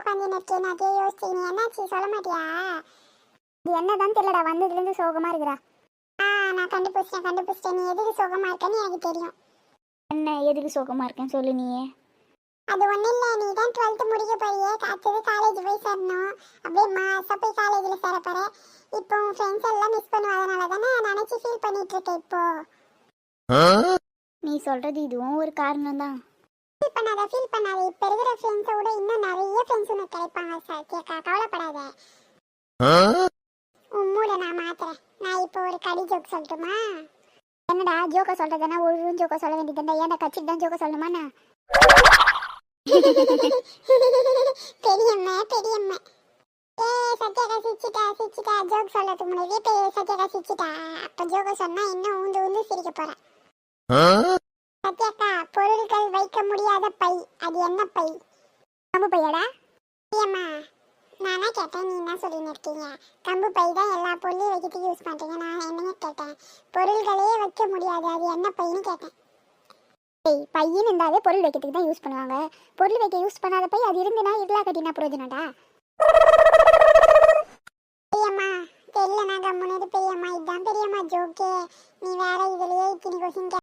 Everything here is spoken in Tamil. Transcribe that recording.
உட்காந்து இருக்கேன், அதே யோசிச்சு நீ என்னாச்சு சொல்ல மாட்டியா? இது என்னதான் தெரியலடா, வந்ததுலேருந்து சோகமா இருக்கிறா. நான் கண்டுபிடிச்சிட்டேன் நீ எதுக்கு சோகமா இருக்கன்னு எனக்கு தெரியும். என்ன எதுக்கு சோகமா இருக்கேன்னு சொல்லு நீயே. அது ஒன்றும் இல்லை, நீ தான் 12th முடிக்க போறியே, அடுத்தது காலேஜ் போய் சேரணும். அப்படியே மாசா போய் காலேஜில் சேர போற. இப்போ உன் ஃப்ரெண்ட்ஸ் எல்லாம் மிஸ் பண்ணுவாதனால தானே நினச்சி ஃபீல் பண்ணிட்டு இருக்கேன் இப்போ. நீ சொல்றது இதுவும் ஒரு காரணம் தான். ஃபீல் பண்ணாத. இப்போ இருக்கிற ஃப்ரெண்ட்ஸை விட இன்னும் நிறைய ஃப்ரெண்ட்ஸ் உனக்கு கிடைப்பாங்க சார். கேட்கா கவலைப்படாத. உன் மூட நான் மாத்துறேன். நான் இப்போ ஒரு கடி ஜோக் சொல்லட்டுமா? என்னடா ஜோக்கா சொல்றதுனா ஒரு ஜோக்கா சொல்ல வேண்டியதுண்டா. ஏன்டா கட்சிக்கு தான் ஜோக்கா சொல்லணுமாண்ணா? பெரியம்மா ஏ சத்யாக்கா சிரிச்சிட்டா ஜோக் சொல்லதுக்கு முன்னாடியே சத்யாக்கா சிரிச்சிட்டா. அப்ப ஜோக்க சொன்னா இன்னும் ஊந்து சிரிக்க போறேன். சத்யாக்கா, பொருட்கள் வைக்க முடியாத பை, அது என்ன பை? கம்பு பையடா. பெரியம்மா நானா கேட்டேன், நீ என்ன சொல்லின்னு இருக்கீங்க? கம்பு பை தான் எல்லா பொருளையும் வைக்கிறதுக்கு யூஸ் பண்றீங்க. நான் என்னங்க கேட்டேன்? பொருள்களே வைக்க முடியாது, அது என்ன பைன்னு கேட்டேன். பையின்னு இருந்தாலே பொருள் வைக்கிறதுக்கு தான் யூஸ் பண்ணுவாங்க. பொருள் வைக்க யூஸ் பண்ணாத பை அது இருந்துனா இருளா கட்டினா பிரயோஜனம்டா.